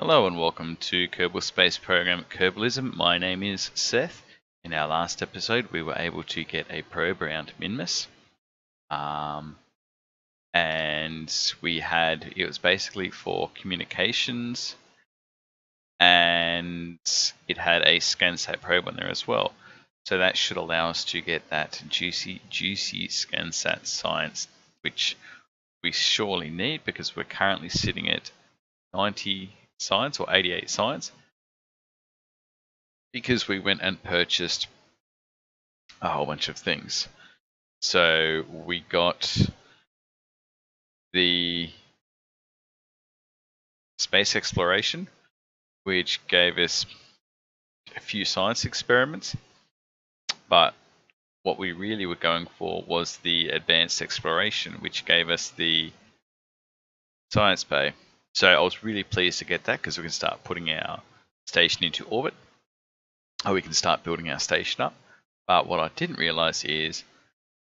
Hello and welcome to Kerbal Space Program Kerbalism. My name is Seth. In our last episode we were able to get a probe around Minmus. And it was basically for communications, and it had a ScanSat probe on there as well. So that should allow us to get that juicy ScanSat science, which we surely need because we're currently sitting at 90 science or 88 science because we went and purchased a whole bunch of things. So we got the space exploration, which gave us a few science experiments, but what we really were going for was the advanced exploration, which gave us the science bay. So I was really pleased to get that because we can start putting our station into orbit, or we can start building our station up. But what I didn't realize is,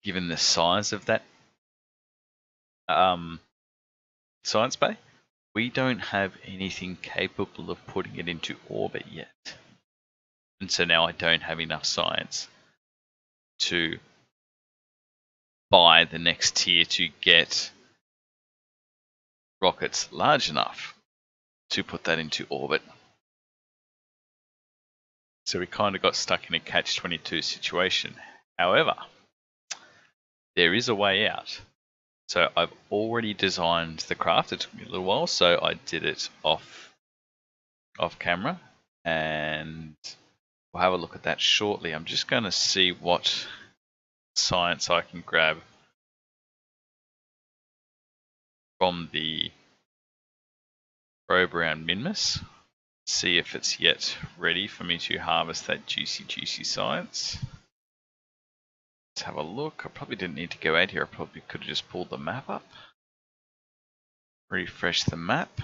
given the size of that science bay, we don't have anything capable of putting it into orbit yet. And so now I don't have enough science to buy the next tier to get rockets large enough to put that into orbit. So we kind of got stuck in a catch-22 situation. However, there is a way out. So I've already designed the craft. It took me a little while, so I did it off camera, and we'll have a look at that shortly. I'm just going to see what science I can grab from the probe around Minmus. See if it's yet ready for me to harvest that juicy science. Let's have a look. I probably didn't need to go out here. I probably could have just pulled the map up. Refresh the map.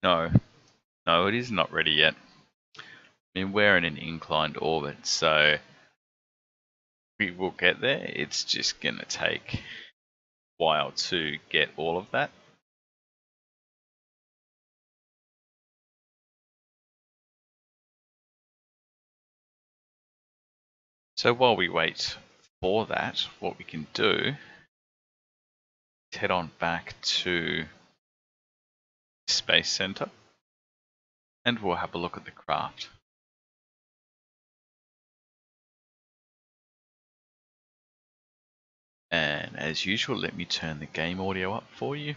No, it is not ready yet. I mean, we're in an inclined orbit, so we will get there. It's just going to take a while to get all of that. So while we wait for that, what we can do is head on back to Space Center and we'll have a look at the craft. And as usual, let me turn the game audio up for you.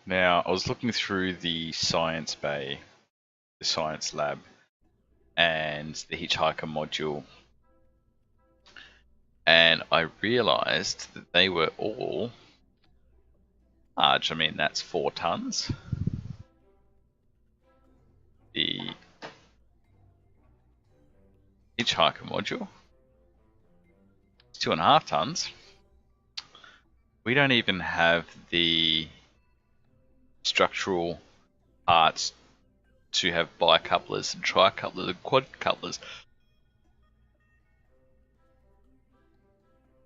Now, I was looking through the science bay, the science lab, and the hitchhiker module, and I realized that they were all large. I mean, that's 4 tons. The hitchhiker module is 2.5 tons. We don't even have the structural parts to have bicouplers and tricouplers and quadcouplers.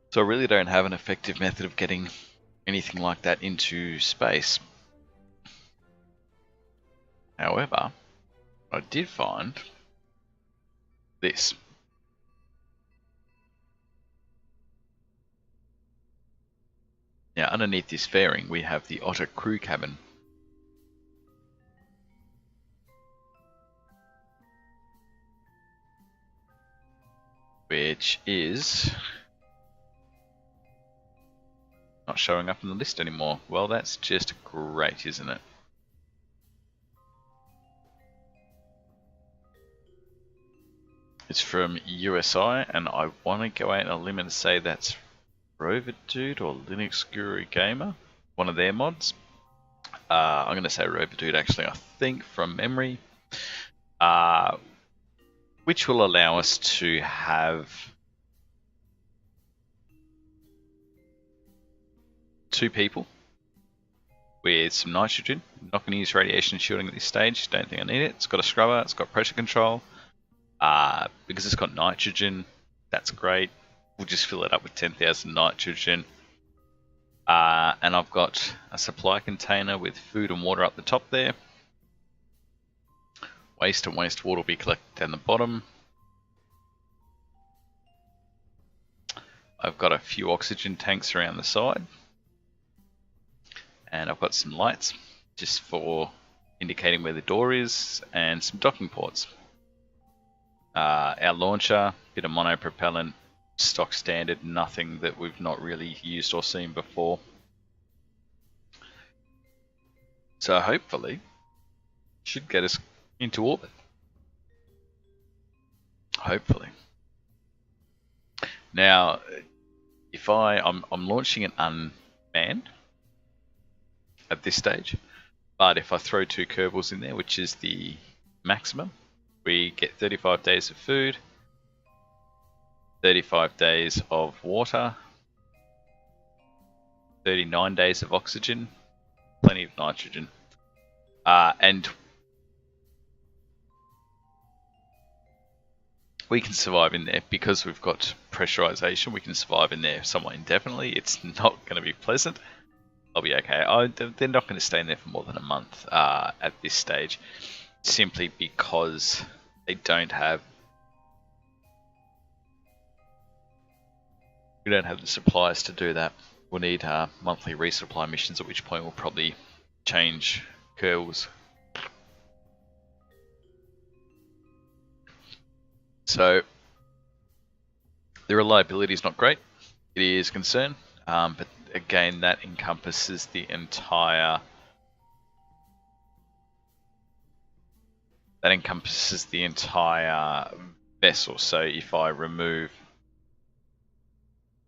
So I really don't have an effective method of getting anything like that into space. However, I did find this. Now, underneath this fairing, we have the Otter crew cabin. Which is not showing up on the list anymore. Well, that's just great, isn't it? It's from USI, and I want to go out on a limb and say that's Rover Dude or Linux Guru Gamer, one of their mods. I'm going to say Rover Dude, actually, I think, from memory. which will allow us to have 2 people with some nitrogen. I'm not going to use radiation shielding at this stage. Don't think I need it. It's got a scrubber. It's got pressure control. Because it's got nitrogen, that's great. We'll just fill it up with 10,000 nitrogen. And I've got a supply container with food and water up the top there. Waste and wastewater will be collected down the bottom. I've got a few oxygen tanks around the side. And I've got some lights just for indicating where the door is, and some docking ports. Our launcher, bit of monopropellant, stock standard, nothing that we've not really used or seen before. So hopefully, should get us into orbit. Hopefully. Now, if I'm launching it unmanned at this stage, but if I throw 2 Kerbals in there, which is the maximum, we get 35 days of food, 35 days of water, 39 days of oxygen, plenty of nitrogen, and we can survive in there because we've got pressurization. We can survive in there somewhat indefinitely. It's not going to be pleasant. I'll be okay. They're not going to stay in there for more than a month at this stage, simply because they don't have. We don't have the supplies to do that. We'll need monthly resupply missions, at which point we'll probably change Kerbals. So the reliability is not great. It is a concern, but again, that encompasses the entire. That encompasses the entire vessel. So if I remove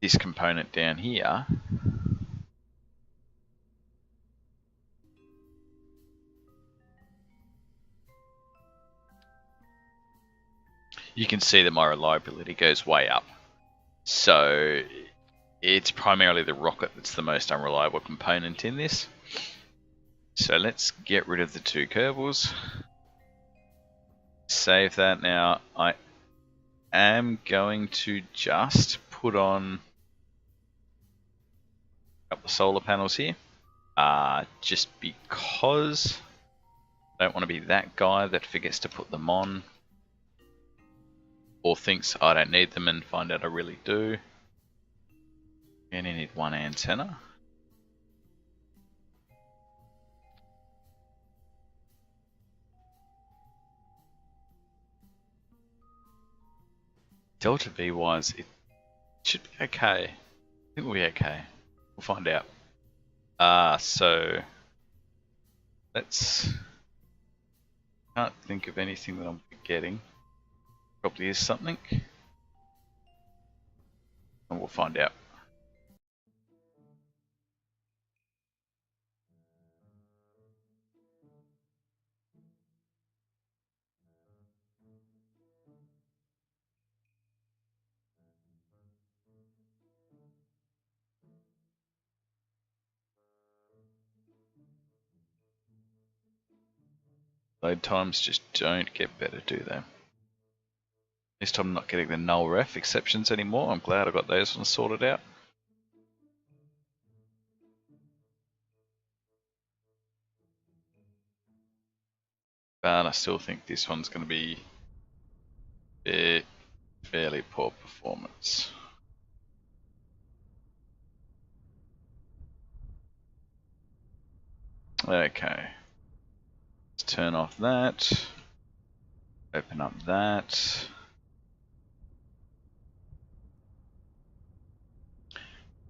this component down here, you can see that my reliability goes way up. So it's primarily the rocket that's the most unreliable component in this. So let's get rid of the 2 Kerbals. Save that. Now I am going to just put on a couple of solar panels here, just because I don't want to be that guy that forgets to put them on, or thinks I don't need them and find out I really do. You only need 1 antenna. Delta V wise, it should be okay. I think we'll be okay. We'll find out. So let's. Can't think of anything that I'm forgetting. Probably is something, and we'll find out. Load times just don't get better, do they? At least I'm not getting the null ref exceptions anymore. I'm glad I got those ones sorted out. But I still think this one's going to be fairly poor performance. Okay. Let's turn off that. Open up that.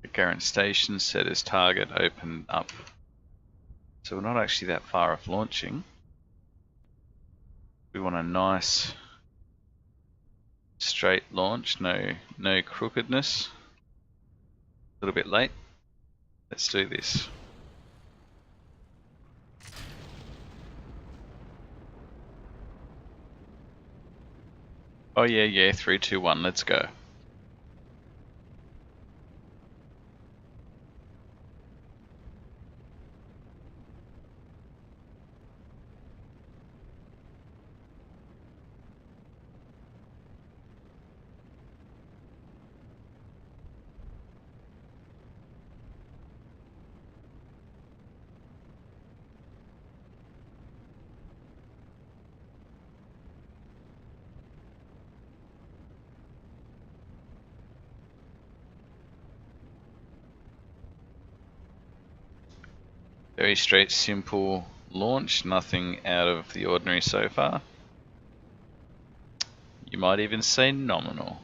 The current station set as target, open up. So we're not actually that far off launching. We want a nice straight launch, no crookedness. A little bit late. Let's do this. Oh yeah, 3, 2, 1, let's go. Very straight, simple launch, nothing out of the ordinary so far. You might even say nominal.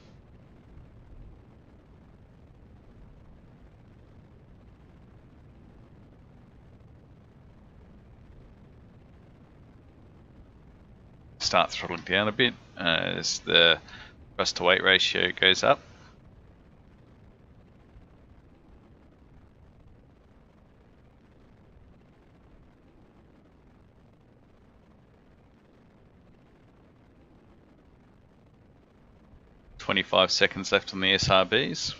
Start throttling down a bit as the thrust to weight ratio goes up. "25 seconds left on the SRBs.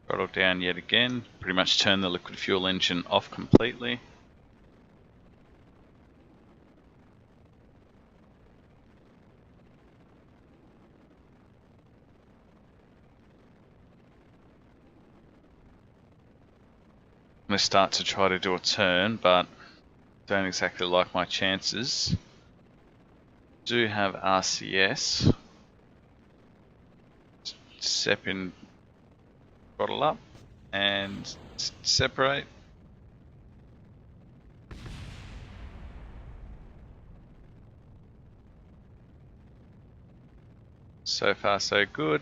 Throttle down yet again. Pretty much turn the liquid fuel engine off completely. I'm going to start to try to do a turn, but don't exactly like my chances. Do have RCS. Step in, throttle up, and separate. So far so good.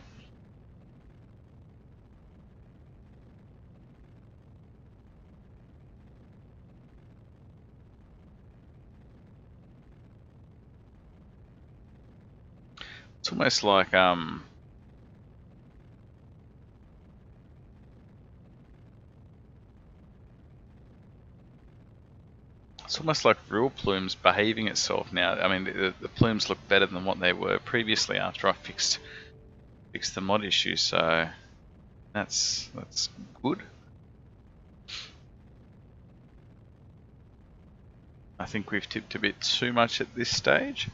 It's almost like real plumes behaving itself now. I mean, the plumes look better than what they were previously after I fixed the mod issue. So that's good. I think we've tipped a bit too much at this stage.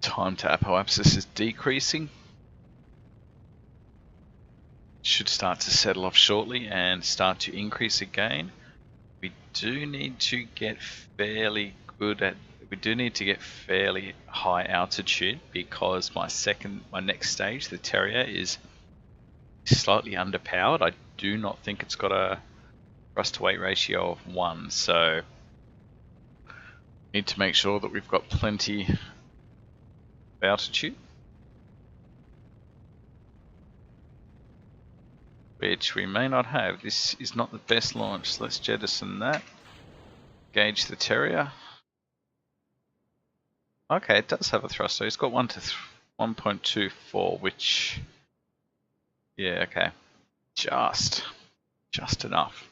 Time to apoapsis is decreasing. Should start to settle off shortly and start to increase again. We do need to get fairly high altitude because my next stage, the Terrier, is slightly underpowered. I do not think it's got a thrust to weight ratio of 1, so need to make sure that we've got plenty of altitude, which we may not have. This is not the best launch, so let's jettison that. Gauge the Terrier. Okay, it does have a thrust, so it's got 1.24, which, yeah, okay, just enough.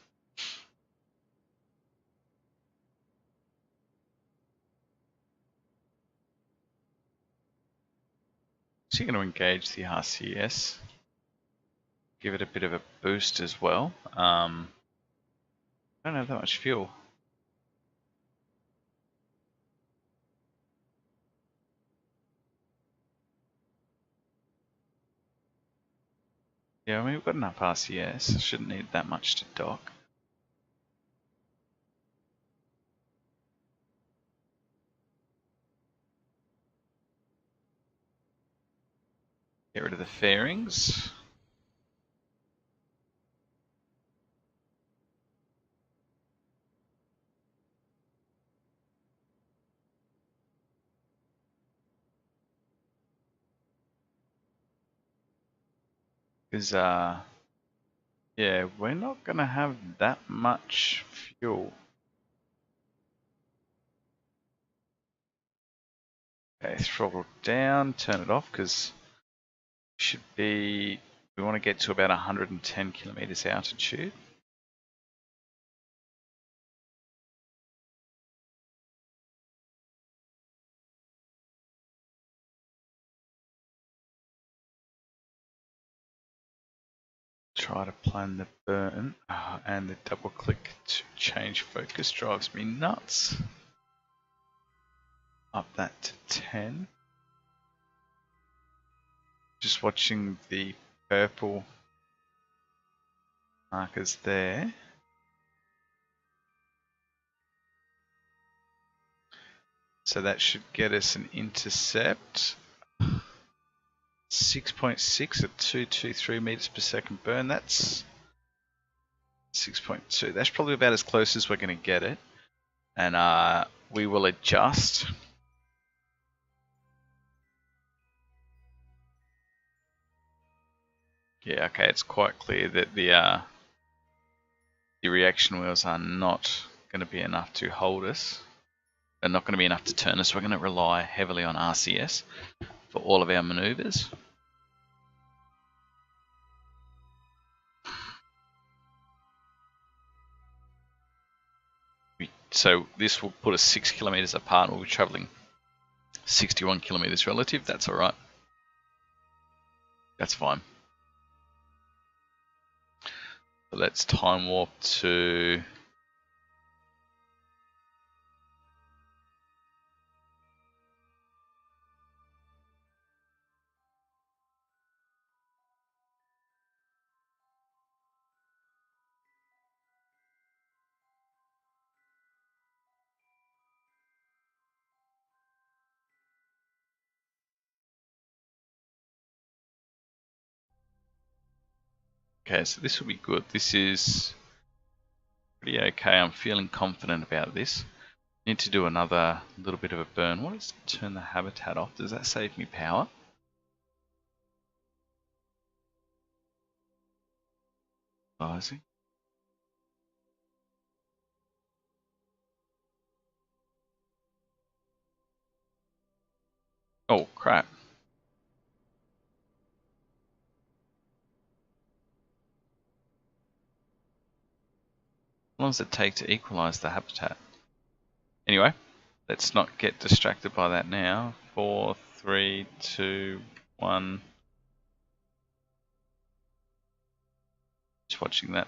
So you're going to engage the RCS, give it a bit of a boost as well. I don't have that much fuel. Yeah, I mean, we've got enough RCS. Shouldn't need that much to dock. Get rid of the fairings. Because, yeah, we're not going to have that much fuel. Okay, throttle down, turn it off because we want to get to about 110 kilometers altitude. Try to plan the burn, and the double click to change focus drives me nuts. Up that to 10. Just watching the purple markers there. So that should get us an intercept. 6.6 at 223 meters per second burn. That's 6.2. That's probably about as close as we're going to get it. And we will adjust. Yeah, okay, it's quite clear that the reaction wheels are not going to be enough to hold us. They're not going to be enough to turn us. We're going to rely heavily on RCS for all of our maneuvers. So this will put us 6 kilometers apart. We'll be traveling 61 kilometers relative. That's all right. That's fine. So let's time warp to okay, so this will be good. This is pretty okay. I'm feeling confident about this. Need to do another little bit of a burn. What is turn the habitat off? Does that save me power? Oh, I see. Oh, crap. How long does it take to equalize the habitat? Anyway, let's not get distracted by that now. 4, 3, 2, 1. Just watching that.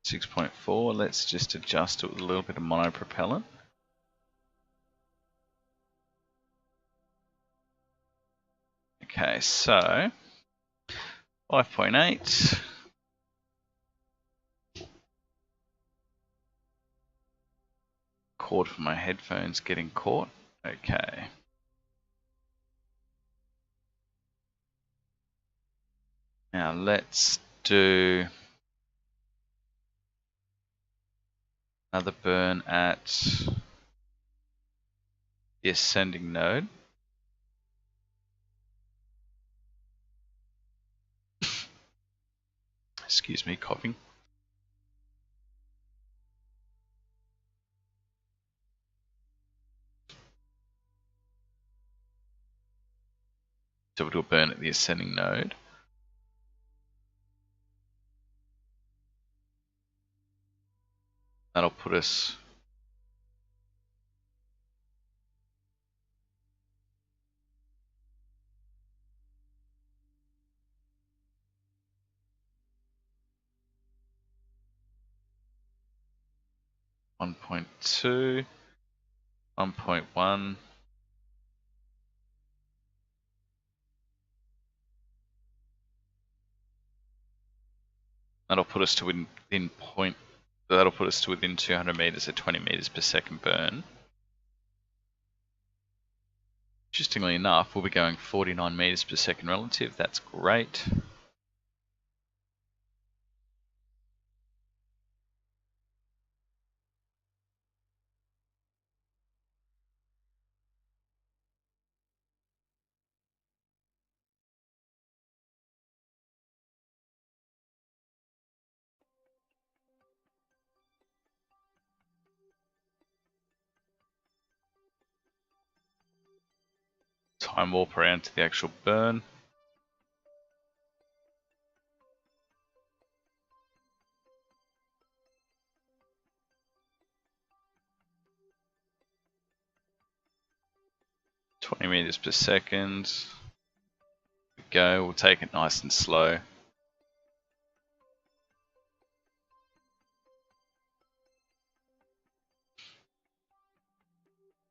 6.4. Let's just adjust it with a little bit of monopropellant. Okay, so 5.8. Cord for my headphones getting caught. Okay. Now let's do another burn at the ascending node. Excuse me, coughing. So we'll do a burn at the ascending node. That'll put us one point 1.1. That'll put us to that'll put us to within 200 meters at 20 meters per second burn. Interestingly enough, we'll be going 49 meters per second relative. That's great. time warp around to the actual burn. .20 meters per second. There we go. We'll take it nice and slow.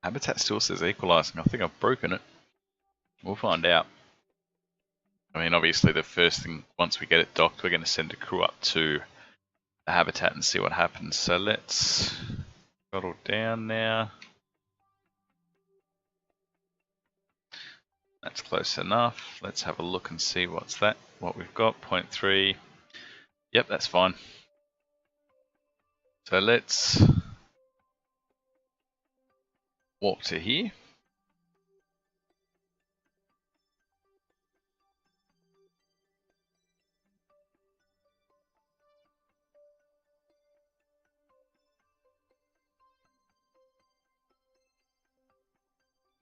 Habitat still says equalizing. I think I've broken it. We'll find out. I mean, obviously the first thing, once we get it docked, we're going to send a crew up to the habitat and see what happens. So let's throttle down now. That's close enough. Let's have a look and see what we've got. 0.3. Yep, that's fine. So let's walk to here.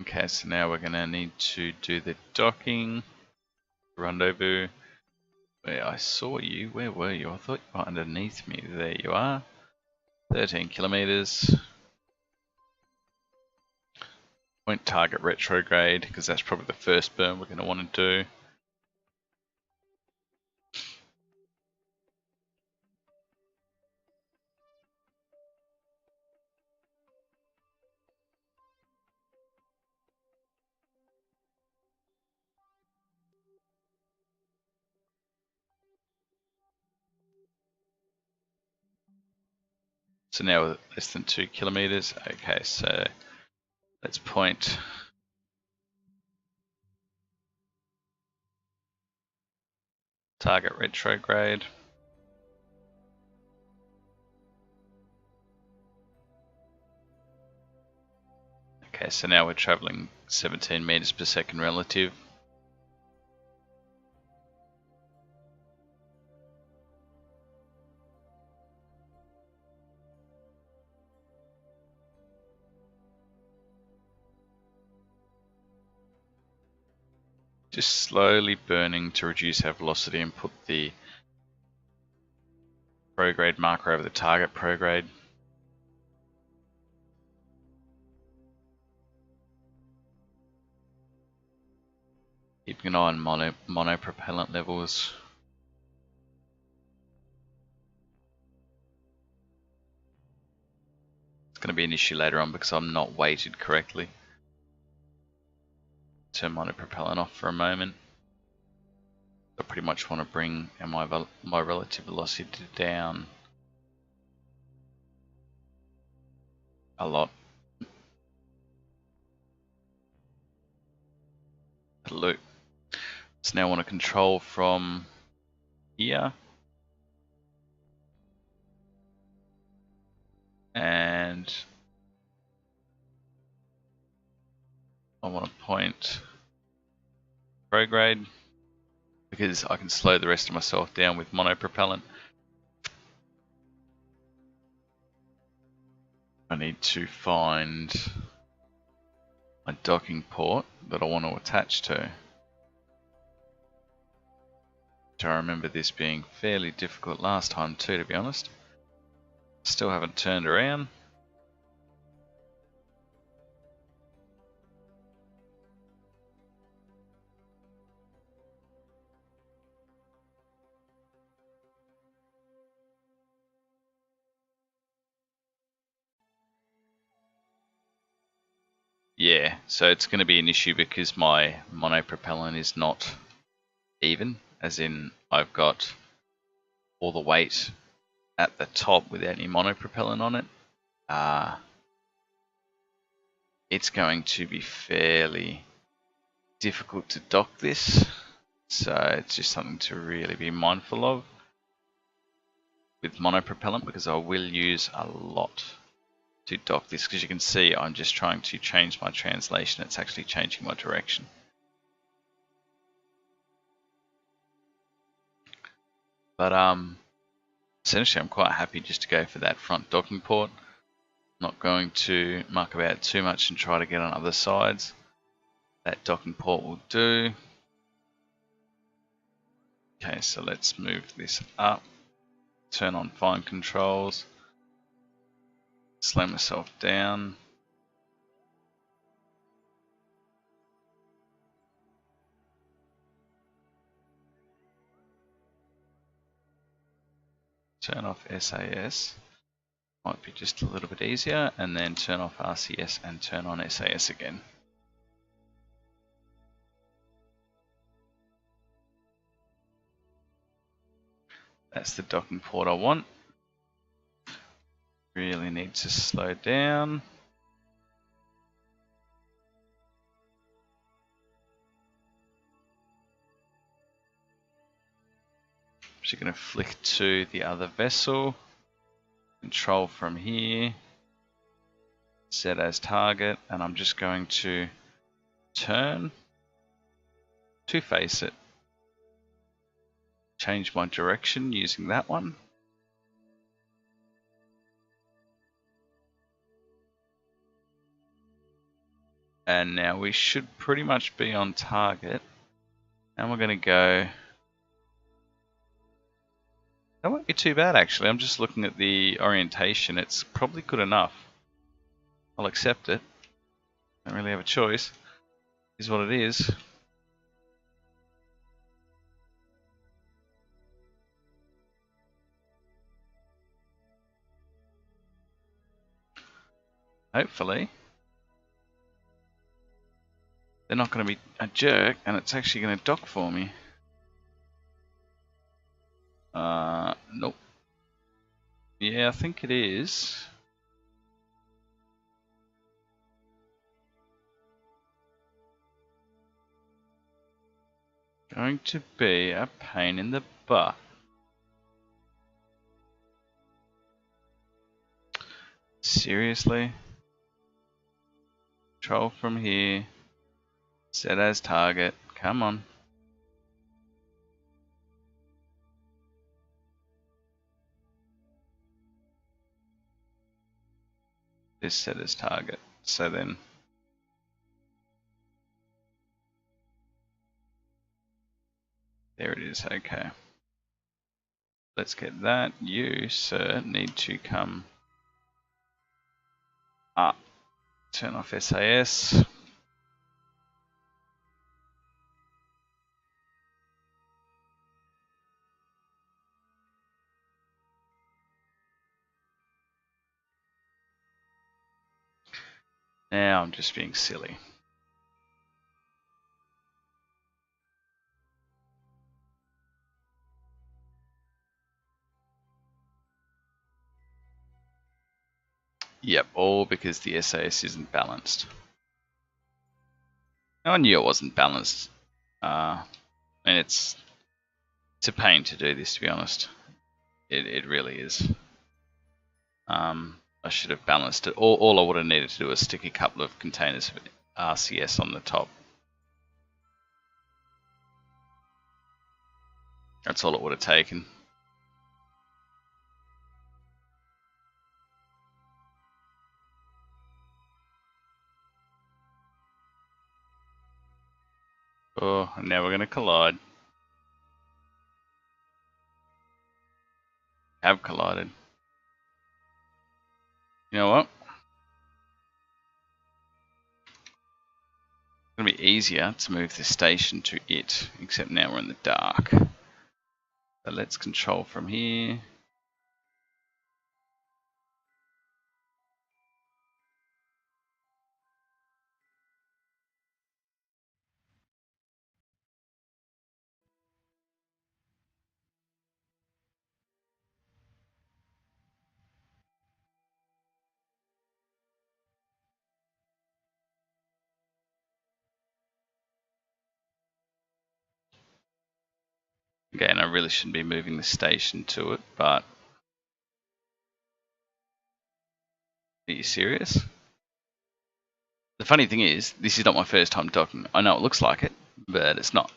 Okay, so now we're going to need to do the docking. Rendezvous. Where I saw you. Where were you? I thought you were underneath me. There you are. 13 kilometers. Point target retrograde, because that's probably the first burn we're going to want to do. So now we're less than 2 kilometers. Okay, so let's point target retrograde. Okay, so now we're traveling 17 meters per second relative. Just slowly burning to reduce our velocity and put the prograde marker over the target prograde. Keeping an eye on monopropellant levels. It's going to be an issue later on because I'm not weighted correctly. Turn monopropellant off for a moment. I pretty much want to bring my relative velocity down a lot. Look. So now I want to control from here. And I want to point prograde because I can slow the rest of myself down with monopropellant. I need to find my docking port that I want to attach to. I remember this being fairly difficult last time too, to be honest. Still haven't turned around. Yeah, so it's going to be an issue because my monopropellant is not even, as in I've got all the weight at the top without any monopropellant on it. It's going to be fairly difficult to dock this, so it's just something to really be mindful of with monopropellant because I will use a lot to dock this, because you can see I'm just trying to change my translation. It's actually changing my direction. But essentially I'm quite happy just to go for that front docking port. Not going to muck about too much and try to get on other sides. That docking port will do. Okay, so let's move this up. Turn on fine controls. Slow myself down. Turn off SAS. Might be just a little bit easier, and then turn off RCS and turn on SAS again. That's the docking port I want. Really need to slow down. Just going to flick to the other vessel. Control from here. Set as target, and I'm just going to turn to face it. Change my direction using that one. And now we should pretty much be on target. And we're going to go... That won't be too bad actually. I'm just looking at the orientation. It's probably good enough. I'll accept it. Don't really have a choice. Is what it is. Hopefully they're not going to be a jerk and it's actually going to dock for me. Nope. Yeah, I think it is. Going to be a pain in the butt. Seriously? Control from here. Set as target. Come on. This set as target. So then there it is. Okay. Let's get that. You, sir, need to come up. Turn off SAS. Now I'm just being silly. Yep, all because the SAS isn't balanced. I knew it wasn't balanced. And it's a pain to do this, to be honest. It really is. I should have balanced it. All I would have needed to do was stick a couple of containers of RCS on the top. That's all it would have taken. Oh, and now we're going to collide. Have collided. You know what? It's going to be easier to move the station to it, except now we're in the dark. So let's control from here. Again, I really shouldn't be moving the station to it, but... Are you serious? The funny thing is, this is not my first time docking. I know it looks like it, but it's not.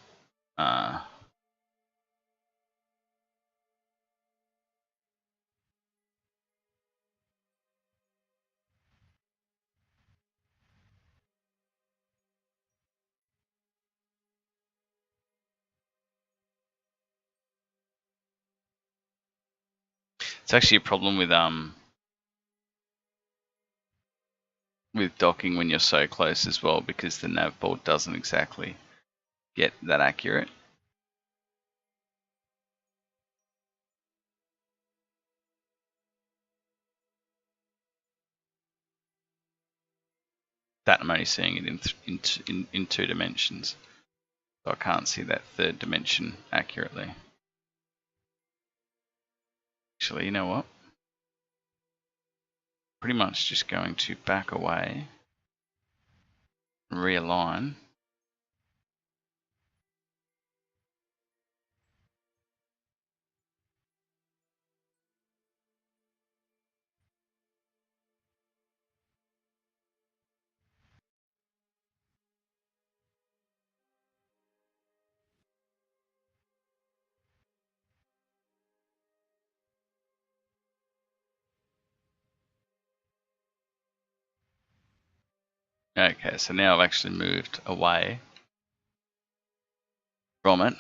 It's actually a problem with docking when you're so close as well, because the nav board doesn't exactly get that accurate. That I'm only seeing it in 2 dimensions, so I can't see that 3rd dimension accurately. Actually, you know what? Pretty much just going to back away, realign. Okay, so now I've actually moved away from it.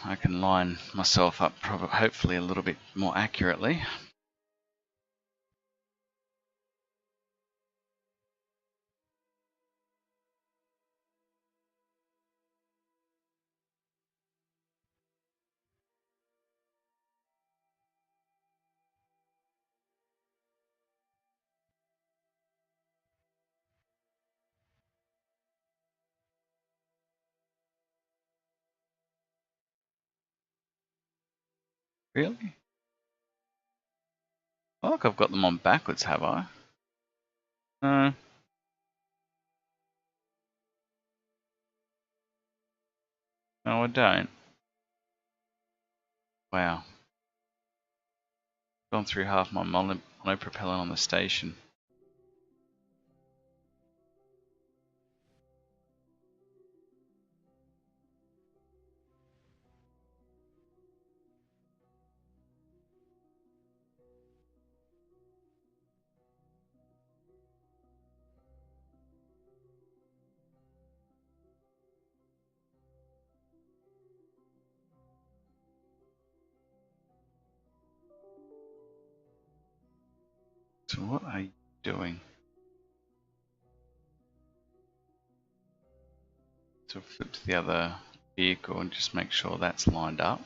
I can line myself up hopefully a little bit more accurately. Really? Oh, look, I've got them on backwards, have I? No. No, I don't. Wow. Gone through half my monopropellant on the station. So what are you doing? So flip to the other vehicle and just make sure that's lined up.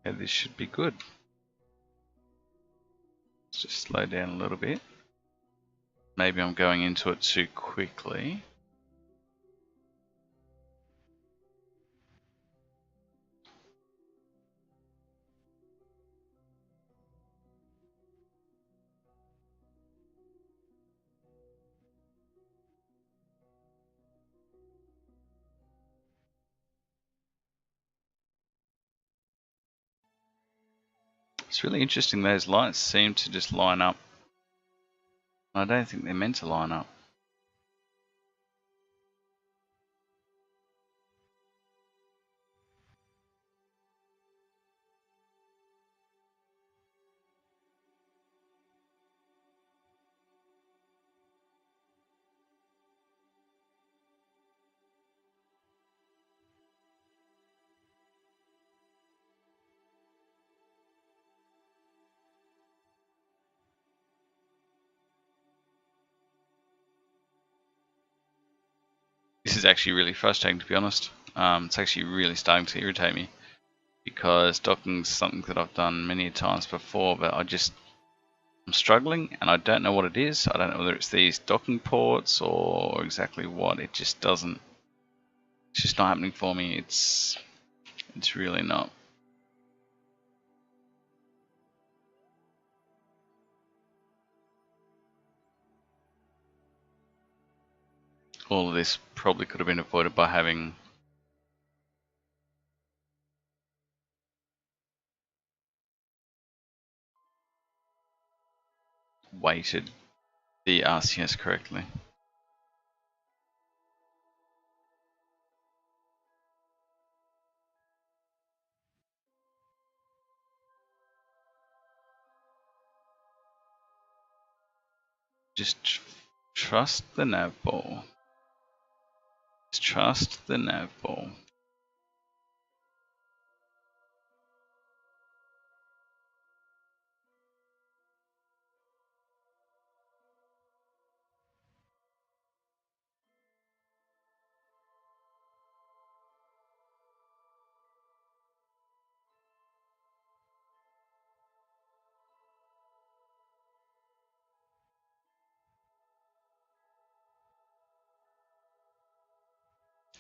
Okay, this should be good. Let's just slow down a little bit. Maybe I'm going into it too quickly. It's really interesting, those lights seem to just line up. I don't think they're meant to line up. This is actually really frustrating, to be honest. It's actually really starting to irritate me, because docking is something that I've done many times before, but I'm struggling and I don't know what it is. I don't know whether it's these docking ports or exactly what. It just doesn't. It's just not happening for me. It's really not. All of this probably could have been avoided by having weighted the RCS correctly. Just trust the nav ball. Just trust the nav ball.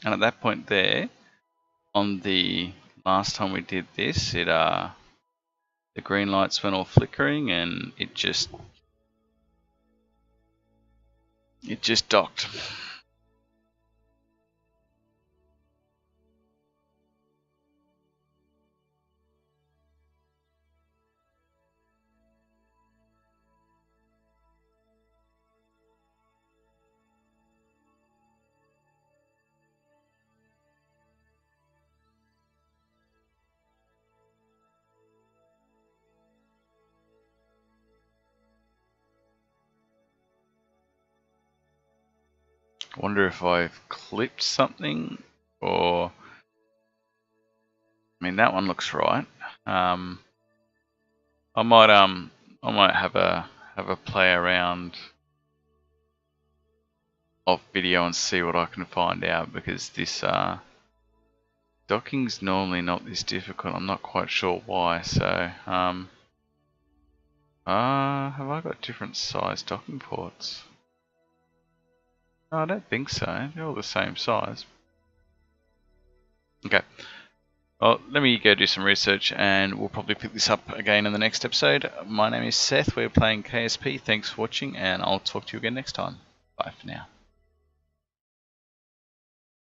And at that point there, on the last time we did this, the green lights went all flickering and it just docked. I wonder if I've clipped something, or I mean that one looks right. I might have a play around of video and see what I can find out, because this docking's normally not this difficult. I'm not quite sure why. So have I got different size docking ports? No, I don't think so. They're all the same size. Okay. Well, let me go do some research and we'll probably pick this up again in the next episode. My name is Seth. We're playing KSP. Thanks for watching and I'll talk to you again next time. Bye for now.